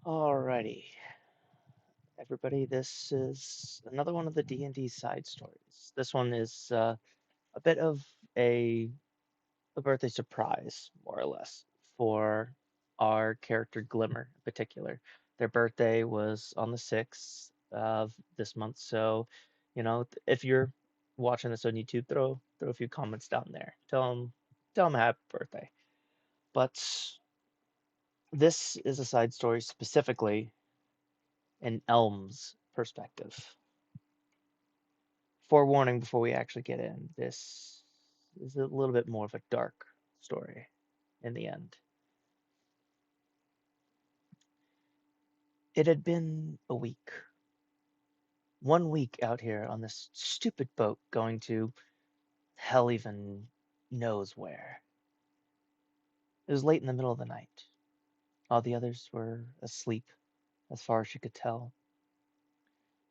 Alrighty, everybody. This is another one of the D&D side stories. This one is a bit of a, a birthday surprise, more or less, for our character Glimmer in particular. Their birthday was on the 6th of this month, so if you're watching this on YouTube, throw a few comments down there. Tell them happy birthday. But this is a side story specifically in Elm's perspective. Forewarning before we actually get in, this is a little bit more of a dark story in the end. It had been a week. 1 week out here on this stupid boat going to hell even knows where. It was late in the middle of the night. All the others were asleep, as far as she could tell.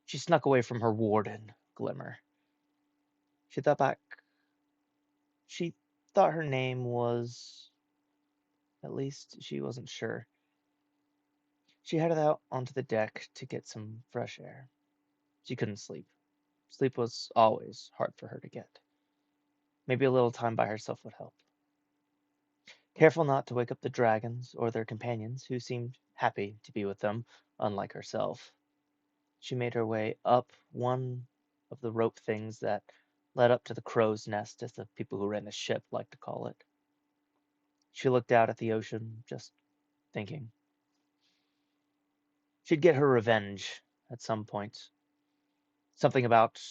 She snuck away from her warden, Glimmer. She thought back. She thought her name was. At least she wasn't sure. She headed out onto the deck to get some fresh air. She couldn't sleep. Sleep was always hard for her to get. Maybe a little time by herself would help. Careful not to wake up the dragons or their companions, who seemed happy to be with them, unlike herself. She made her way up one of the rope things that led up to the crow's nest, as the people who ran the ship like to call it. She looked out at the ocean, just thinking. She'd get her revenge at some point. Something about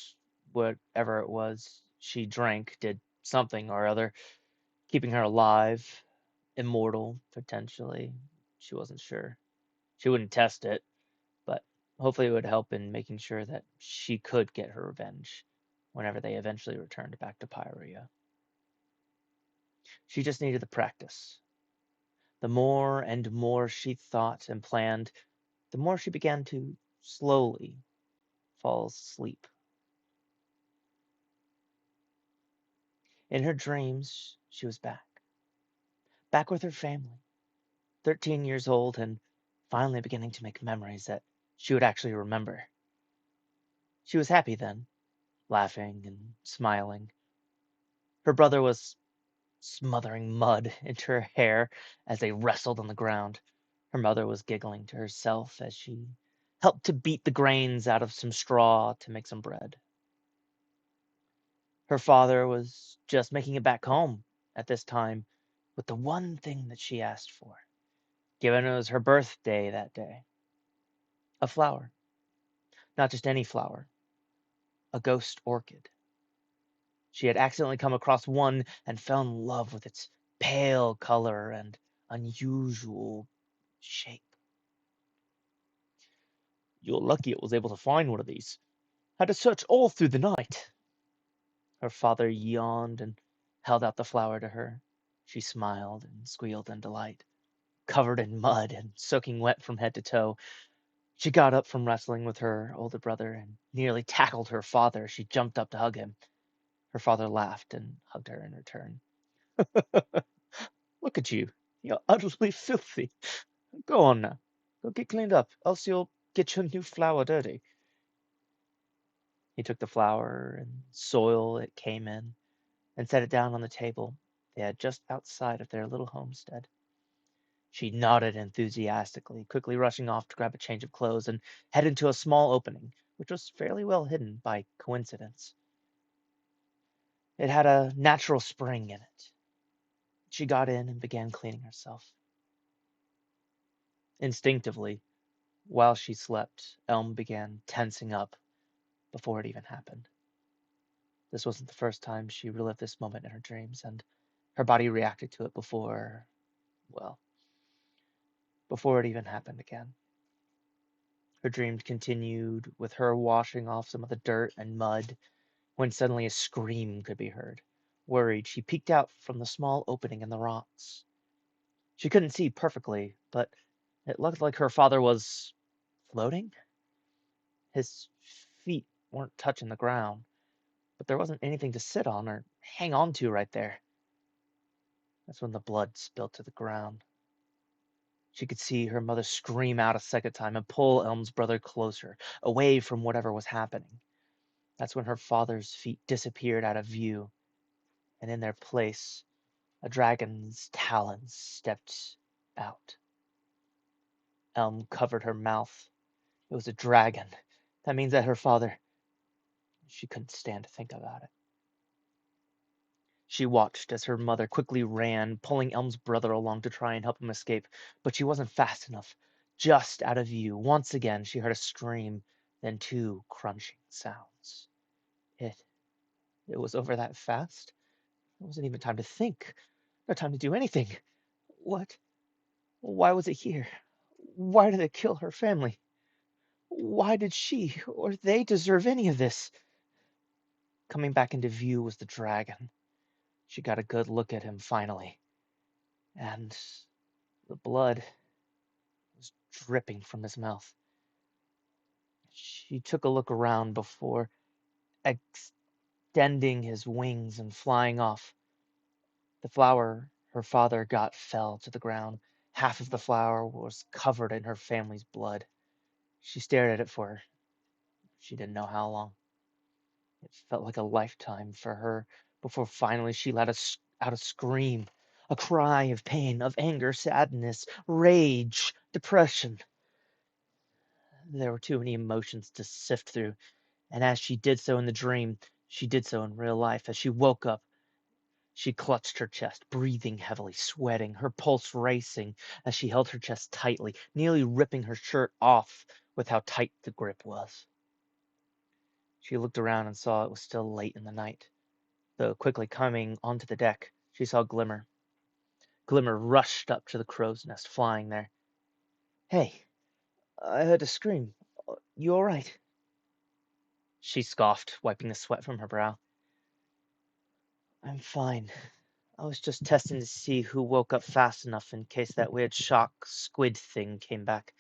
whatever it was she drank did something or other, keeping her alive, immortal, potentially. She wasn't sure. She wouldn't test it, but hopefully it would help in making sure that she could get her revenge whenever they eventually returned back to Pyria. She just needed the practice. The more and more she thought and planned, the more she began to slowly fall asleep. In her dreams, she was back with her family, 13 years old and finally beginning to make memories that she would actually remember. She was happy then, laughing and smiling. Her brother was smothering mud into her hair as they wrestled on the ground. Her mother was giggling to herself as she helped to beat the grains out of some straw to make some bread. Her father was just making it back home at this time with the one thing that she asked for, given it was her birthday that day. A flower. Not just any flower, a ghost orchid. She had accidentally come across one and fell in love with its pale color and unusual shape. You're lucky it was able to find one of these. Had to search all through the night. Her father yawned and held out the flower to her. She smiled and squealed in delight. Covered in mud and soaking wet from head to toe, she got up from wrestling with her older brother and nearly tackled her father as she jumped up to hug him. Her father laughed and hugged her in return. Look at you. You're utterly filthy. Go on now. Go get cleaned up, else you'll get your new flower dirty. He took the flower and soil it came in and set it down on the table they had just outside of their little homestead. She nodded enthusiastically, quickly rushing off to grab a change of clothes and head into a small opening, which was fairly well hidden by coincidence. It had a natural spring in it. She got in and began cleaning herself. Instinctively, while she slept, Elm began tensing up before it even happened. This wasn't the first time she relived this moment in her dreams, and her body reacted to it well, before it even happened again. Her dreams continued with her washing off some of the dirt and mud when suddenly a scream could be heard. Worried, she peeked out from the small opening in the rocks. She couldn't see perfectly, but it looked like her father was floating. His feet weren't touching the ground, but there wasn't anything to sit on or hang on to right there. That's when the blood spilled to the ground. She could see her mother scream out a second time and pull Elm's brother closer, away from whatever was happening. That's when her father's feet disappeared out of view, and in their place, a dragon's talons stepped out. Elm covered her mouth. It was a dragon. That means that her father. She couldn't stand to think about it. She watched as her mother quickly ran, pulling Elm's brother along to try and help him escape, but she wasn't fast enough. Just out of view, once again, she heard a scream, then two crunching sounds. It it was over that fast? There wasn't even time to think. No time to do anything. What? Why was it here? Why did it kill her family? Why did she or they deserve any of this? Coming back into view was the dragon. She got a good look at him finally, and the blood was dripping from his mouth. She took a look around before extending his wings and flying off. The flower her father got fell to the ground. Half of the flower was covered in her family's blood. She stared at it for she didn't know how long. It felt like a lifetime for her before finally she out a scream, a cry of pain, of anger, sadness, rage, depression. There were too many emotions to sift through, and as she did so in the dream, she did so in real life. As she woke up, she clutched her chest, breathing heavily, sweating, her pulse racing as she held her chest tightly, nearly ripping her shirt off with how tight the grip was. She looked around and saw it was still late in the night. Though quickly coming onto the deck, she saw Glimmer. Glimmer rushed up to the crow's nest, flying there. Hey, I heard a scream. You all right? She scoffed, wiping the sweat from her brow. I'm fine. I was just testing to see who woke up fast enough in case that weird shock squid thing came back.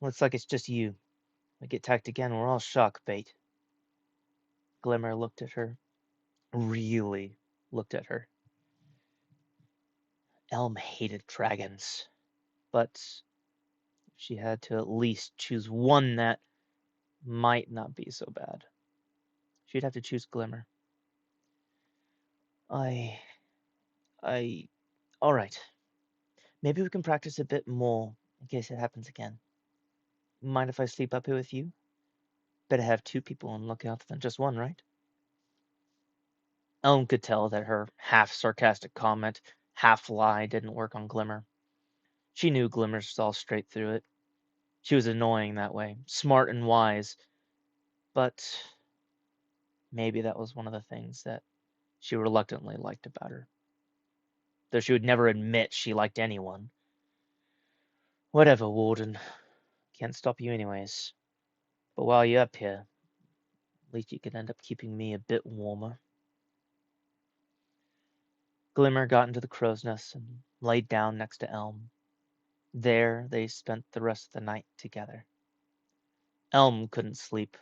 Looks like it's just you. We get attacked again, we're all shock bait. Glimmer looked at her. Really looked at her. Elm hated dragons, but she had to at least choose one that might not be so bad. She'd have to choose Glimmer. I. I. Alright. Maybe we can practice a bit more in case it happens again. Mind if I sleep up here with you? Better have two people on lookout than just one, right? Elm could tell that her half sarcastic comment, half lie didn't work on Glimmer. She knew Glimmer saw straight through it. She was annoying that way, smart and wise, but maybe that was one of the things that she reluctantly liked about her. Though she would never admit she liked anyone. Whatever, Warden. Can't stop you anyways. But while you're up here, at least you could end up keeping me a bit warmer. Glimmer got into the crow's nest and laid down next to Elm. There they spent the rest of the night together. Elm couldn't sleep,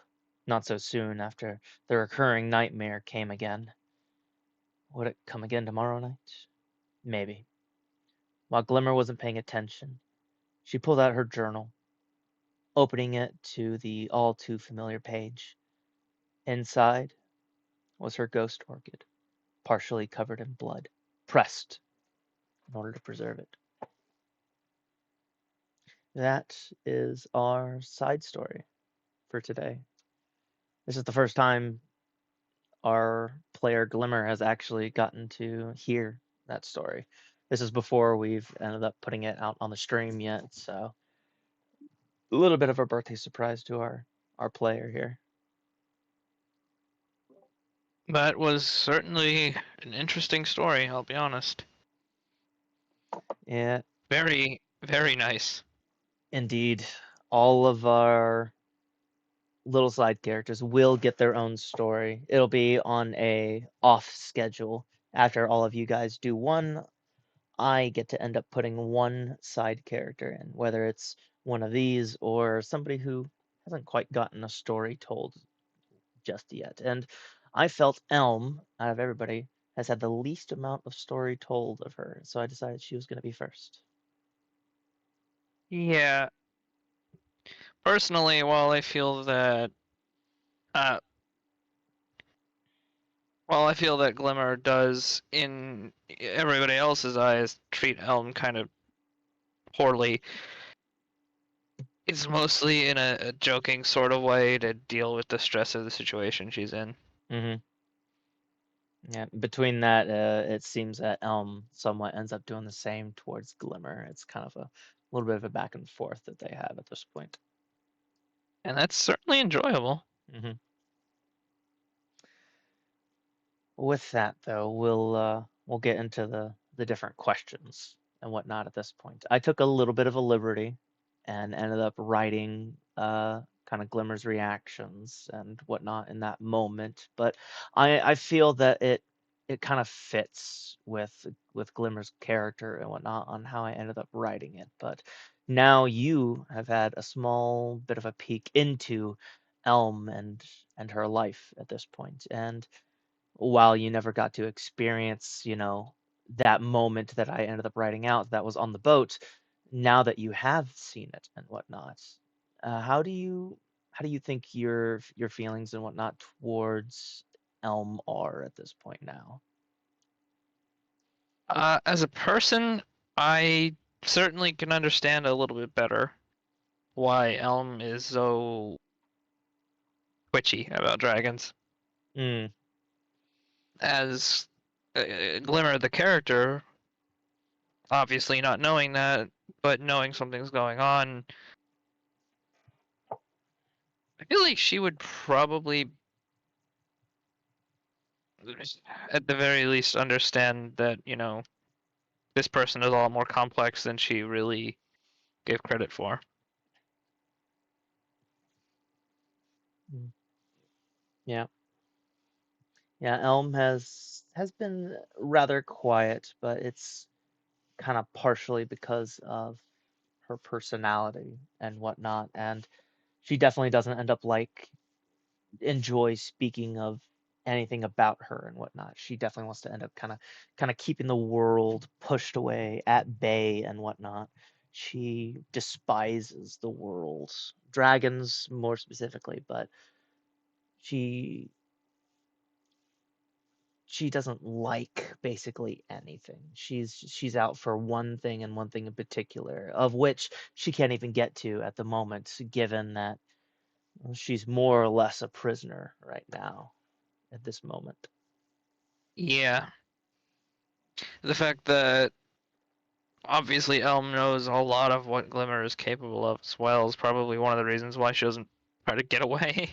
not so soon after the recurring nightmare came again. Would it come again tomorrow night? Maybe. While Glimmer wasn't paying attention, she pulled out her journal, opening it to the all too familiar page. Inside was her ghost orchid, partially covered in blood, pressed in order to preserve it. That is our side story for today. This is the first time our player Glimmer has actually gotten to hear that story. This is before we've ended up putting it out on the stream yet, so a little bit of a birthday surprise to our player here. That was certainly an interesting story, I'll be honest. Yeah, Very, very nice. indeed, all of our little side characters will get their own story. It'll be on a off schedule. After all of you guys do one, I get to end up putting one side character in, whether it's one of these or somebody who hasn't quite gotten a story told just yet. And I felt Elm, out of everybody, has had the least amount of story told of her, so I decided she was going to be first. Yeah, personally, uh, while I feel that Glimmer does, in everybody else's eyes, treat Elm kind of poorly, it's mostly in a joking sort of way to deal with the stress of the situation she's in. Hmm. Yeah, between that, it seems that Elm somewhat ends up doing the same towards Glimmer. It's kind of a little bit of a back and forth that they have at this point. And that's certainly enjoyable. Hmm. With that, though, we'll get into the different questions and whatnot at this point. I took a little bit of a liberty and ended up writing kind of Glimmer's reactions and whatnot in that moment, but I feel that it kind of fits with Glimmer's character and whatnot on how I ended up writing it. But now you have had a small bit of a peek into Elm and her life at this point, and while you never got to experience, that moment that I ended up writing out that was on the boat, now that you have seen it and whatnot, how do you think your feelings and whatnot towards Elm are at this point now? As a person, I certainly can understand a little bit better why Elm is so twitchy about dragons. Mm, As Glimmer, the character, obviously not knowing that, but knowing something's going on, I feel like she would probably, at the very least, understand that, this person is a lot more complex than she really gave credit for. mm, yeah. Yeah, Elm has been rather quiet, but it's kind of partially because of her personality and whatnot, and she definitely doesn't end up like enjoy speaking of anything about her and whatnot. She definitely wants to end up kind of keeping the world pushed away at bay and whatnot. She despises the world, dragons more specifically, but she she doesn't like basically anything. She's out for one thing and one thing in particular, of which she can't even get to at the moment, given that she's more or less a prisoner right now at this moment. Yeah, the fact that obviously Elm knows a lot of what Glimmer is capable of as well is probably one of the reasons why she doesn't try to get away.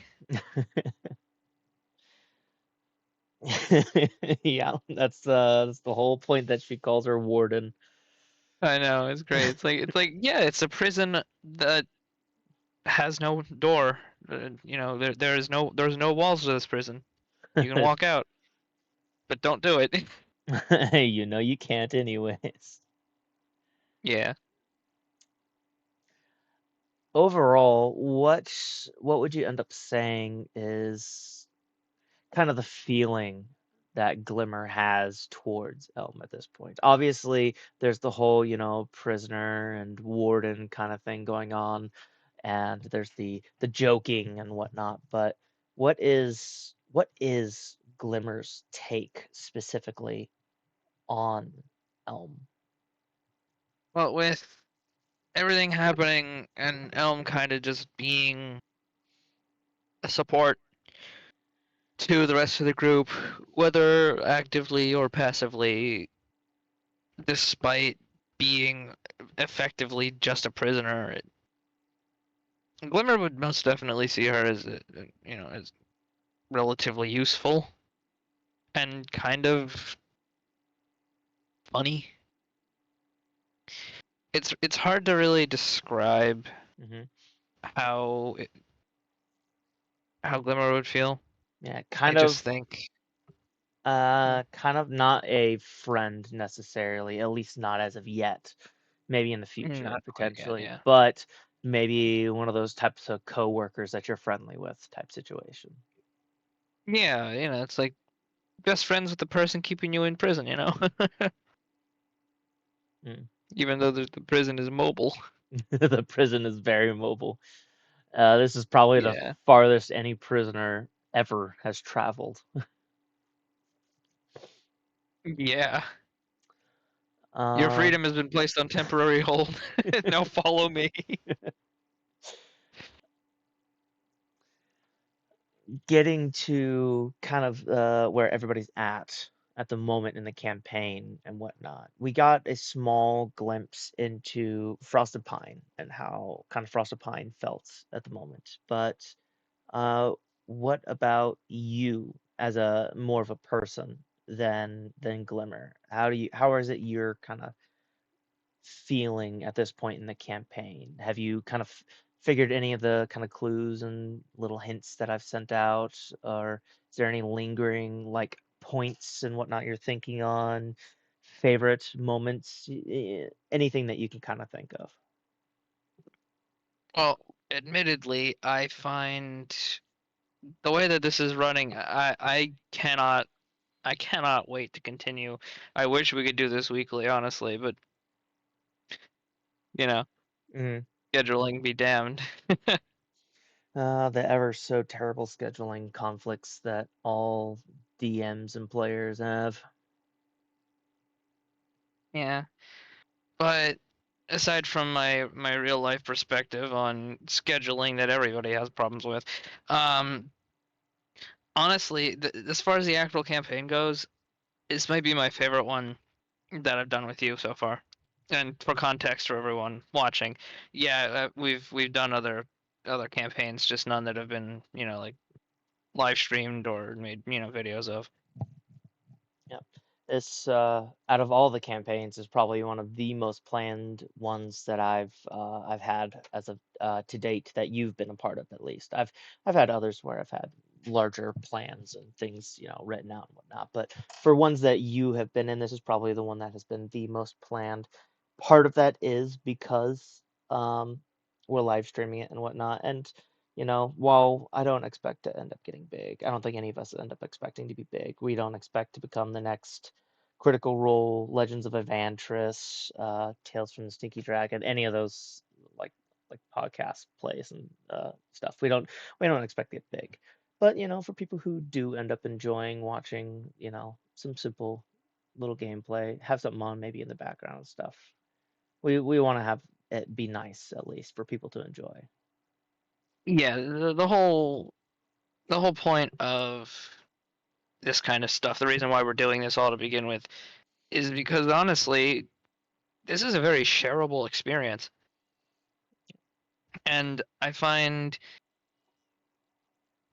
Yeah, that's the whole point that she calls her warden. I know, it's great. It's like yeah, it's a prison that has no door. There's no walls to this prison. You can walk out, but don't do it. You can't anyways. Yeah. Overall, what would you end up saying is kind of the feeling that Glimmer has towards Elm at this point? Obviously, there's the whole, prisoner and warden kind of thing going on, and there's the joking and whatnot, but what is Glimmer's take specifically on Elm? Well, with everything happening and Elm kind of just being a support to the rest of the group, whether actively or passively, despite being effectively just a prisoner, Glimmer would most definitely see her as, as relatively useful and kind of funny. It's hard to really describe Hmm. how how Glimmer would feel. Yeah, I just think, kind of not a friend necessarily, at least not as of yet. Maybe in the future, not quite yet, potentially, yeah. but maybe one of those types of coworkers that you're friendly with type situation. Yeah, it's like best friends with the person keeping you in prison, Mm. even though the prison is mobile. The prison is very mobile. This is probably the Yeah. farthest any prisoner ever has traveled. Yeah. Your Uh, freedom has been placed on temporary hold. Now follow me. Getting to kind of where everybody's at the moment in the campaign and whatnot. We got a small glimpse into Frosted Pine and how kind of Frosted Pine felt at the moment. But uh, what about you as a more of a person than Glimmer? How is it you're kind of feeling at this point in the campaign? Have you kind of figured any of the kind of clues and little hints that I've sent out, or is there any lingering like points and whatnot you're thinking on? Favorite moments, anything that you can kind of think of. Well, admittedly, I find the way that this is running, I cannot wait to continue. I wish we could do this weekly, honestly, but you know, Mhm. scheduling be damned. The ever so terrible scheduling conflicts that all DMs and players have. Yeah. But aside from my real life perspective on scheduling that everybody has problems with, um, honestly, as far as the actual campaign goes, this might be my favorite one that I've done with you so far. And for context for everyone watching, yeah, we've done other campaigns, just none that have been like live streamed or made videos of. Yep. This out of all the campaigns is probably one of the most planned ones that I've had as of to date that you've been a part of at least. I've had others where I've had larger plans and things, written out and whatnot. But for ones that you have been in, this is probably the one that has been the most planned. Part of that is because um we're live streaming it and whatnot. And while I don't expect to end up getting big, I don't think any of us end up expecting to be big. We don't expect to become the next Critical Role, Legends of Evantris, Tales from the Stinky Dragon, any of those like like podcast plays and stuff. We don't expect to get big. But for people who do end up enjoying watching, some simple little gameplay, have something on maybe in the background and stuff. We want to have it be nice at least for people to enjoy. Yeah, the whole point of this kind of stuff, the reason why we're doing this all to begin with, is because honestly, this is a very shareable experience, and I find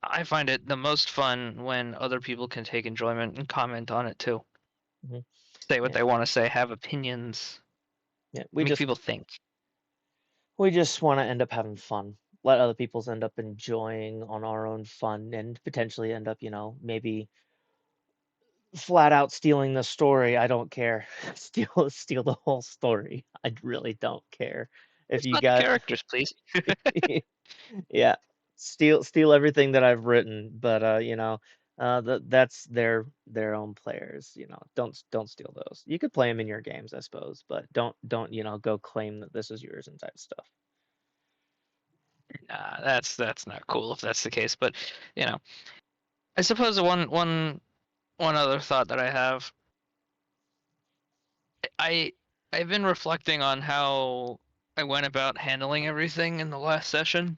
it the most fun when other people can take enjoyment and comment on it too, Mhm. say what Yeah, they want to say, have opinions, yeah. make people think. We just want to end up having fun. Let other people's end up enjoying on our own fun and potentially end up, maybe flat out stealing the story. I don't care. Steal the whole story. I really don't care. If Just you not the got characters, please. yeah, steal everything that I've written, but that's their own players, don't steal those. You could play them in your games, I suppose, but don't, go claim that this is yours and type stuff. Nah, that's not cool if that's the case. But you know, I suppose the one other thought that I have, I I've been reflecting on how I went about handling everything in the last session,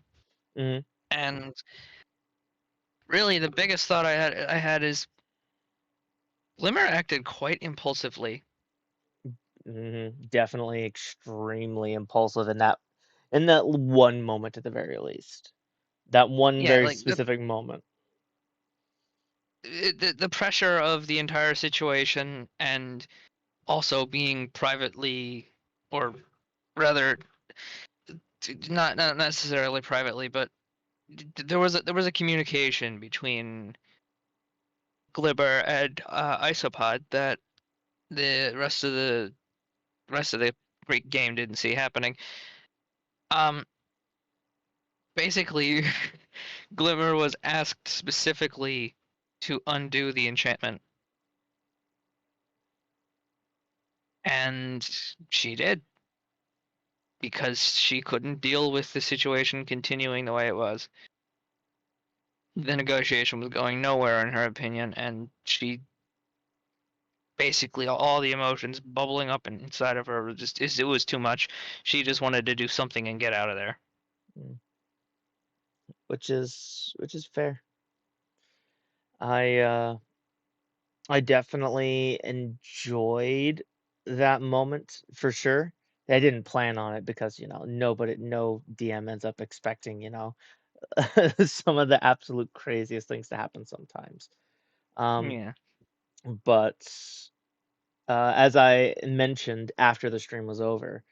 Mhm. and really the biggest thought I had is Glimmer acted quite impulsively. Definitely extremely impulsive in that one moment at the very least. That one Yeah, very like specific moment. the pressure of the entire situation, and also being privately, or rather, not necessarily privately, but there was a communication between Glibber and Isopod that the rest of the great game didn't see happening. Um, Basically, Glimmer was asked specifically to undo the enchantment, and she did. because she couldn't deal with the situation continuing the way it was. The negotiation was going nowhere, in her opinion, and she basically all the emotions bubbling up inside of her just it was too much. She just wanted to do something and get out of there. Mm, which is fair. I uh I definitely enjoyed that moment for sure. I didn't plan on it because, no DM ends up expecting, some of the absolute craziest things to happen sometimes. Um, Yeah. but as I mentioned after the stream was over,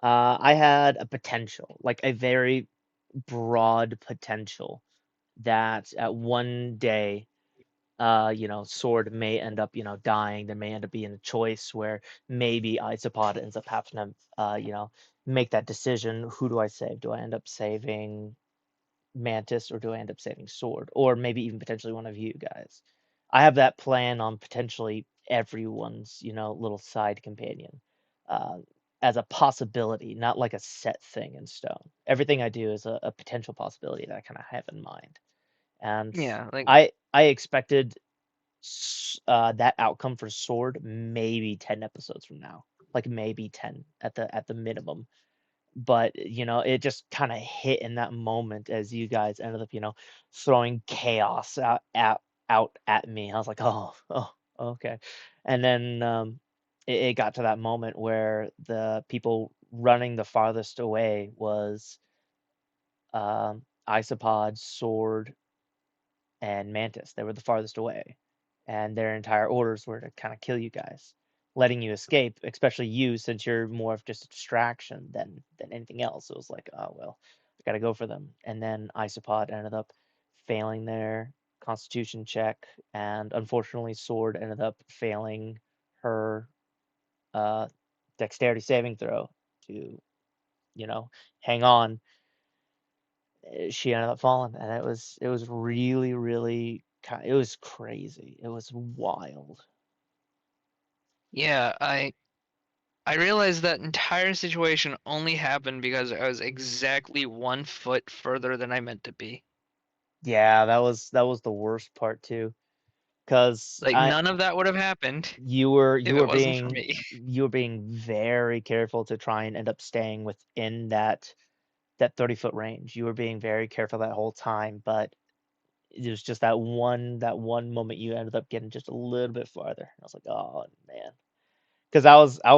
I had a potential, like a very broad potential that at one day Sword may end up, dying. There may end up being a choice where maybe Isopod ends up having to, make that decision. Who do I save? Do I end up saving Mantis or do I end up saving Sword? Or maybe even potentially one of you guys. I have that plan on potentially everyone's, little side companion uh, as a possibility, not like a set thing in stone. Everything I do is a potential possibility that I kind of have in mind. And Yeah, like I expected that outcome for Sword maybe 10 episodes from now, like maybe 10 at the minimum. But it just kind of hit in that moment as you guys ended up, throwing chaos out at me. I was like, oh, okay. And then it got to that moment where the people running the farthest away was Isopod, Sword, and Mantis. They were the farthest away, and their entire orders were to kind of kill you guys, letting you escape, especially you, since you're more of just a distraction than anything else. It was like, oh well, I gotta go for them. And then Isopod ended up failing their Constitution check, and unfortunately, Sword ended up failing her uh, Dexterity saving throw to, you know, hang on. She ended up falling, and it was really, really it was crazy. It was wild. yeah, I realized that entire situation only happened because I was exactly 1 foot further than I meant to be. Yeah, that was the worst part too, because Like I none of that would have happened you were if you it were wasn't for being me. you were being very careful to try and end up staying within that 30-foot range. You were being very careful that whole time, but it was just that one moment you ended up getting just a little bit farther. I was like, oh man. Because I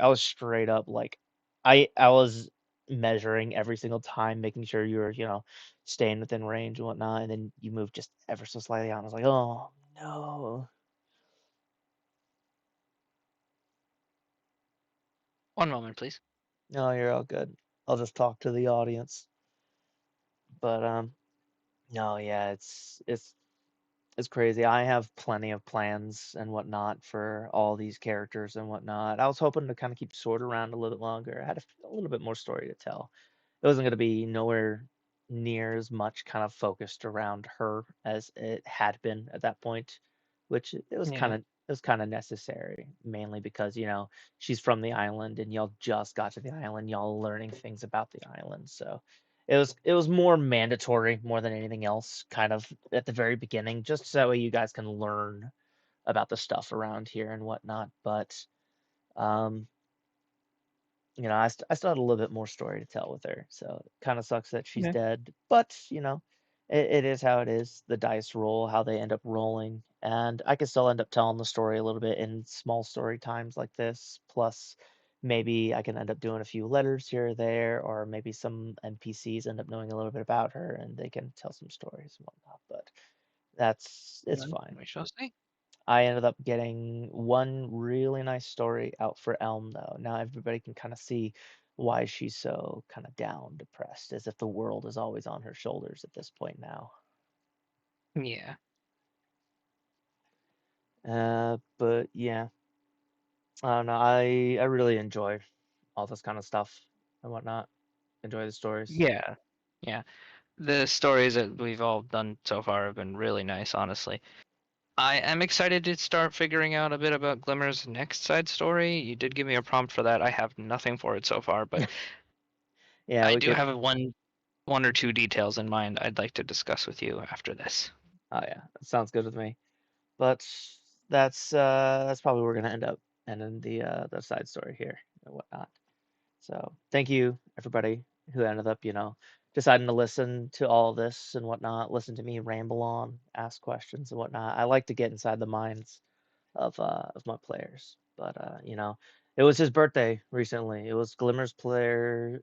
was straight up like I was measuring every single time, making sure you were, staying within range and whatnot, and then you moved just ever so slightly out. And I was like, oh no. One moment, please. No, you're all good. I'll just talk to the audience. But no, yeah, it's crazy. I have plenty of plans and whatnot for all these characters and whatnot. I was hoping to kind of keep Sword around a little bit longer. I had a little bit more story to tell. It wasn't going to be nowhere near as much kind of focused around her as it had been at that point, which it was kind Yeah. of it was kind of necessary, mainly because she's from the island and y'all just got to the island, y'all learning things about the island, so it was more mandatory more than anything else, kind of at the very beginning, just so that way you guys can learn about the stuff around here and whatnot. But um, I still had a little bit more story to tell with her, so it kind of sucks that she's Yeah. dead. But it is how it is. The dice roll, how they end up rolling, and I can still end up telling the story a little bit in small story times like this. Plus, maybe I can end up doing a few letters here or there, or maybe some NPCs end up knowing a little bit about her and they can tell some stories and whatnot. But it's Well, fine. we shall see. I ended up getting one really nice story out for Elm, though. Now everybody can kind of see why she's so kind of down, depressed, as if the world is always on her shoulders at this point now. Yeah. But yeah, I don't know. I really enjoy all this kind of stuff and whatnot. Enjoy the stories. Yeah. Yeah. The stories that we've all done so far have been really nice, honestly. I am excited to start figuring out a bit about Glimmer's next side story. You did give me a prompt for that. I have nothing for it so far, but Yeah, I we do could. have one or two details in mind I'd like to discuss with you after this. Oh yeah, that sounds good with me. But that's probably where we're gonna end up, and then the side story here and whatnot. So thank you everybody who ended up, deciding to listen to all of this and whatnot, listen to me ramble on, ask questions and whatnot. I like to get inside the minds of my players. But it was his birthday recently. It was Glimmer's player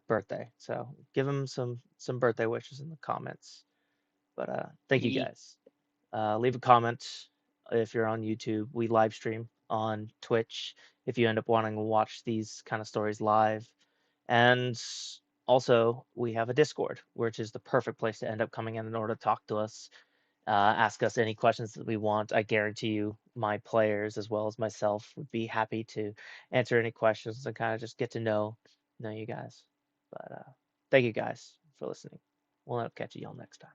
birthday. So give him some birthday wishes in the comments. But thank you Ye- guys. Leave a comment if you're on YouTube. We live stream on Twitch if you end up wanting to watch these kind of stories live. And also, we have a Discord, which is the perfect place to end up coming in order to talk to us, ask us any questions that we want. I guarantee you, my players as well as myself would be happy to answer any questions and kind of just get to know you guys. But thank you guys for listening. We'll catch you all next time.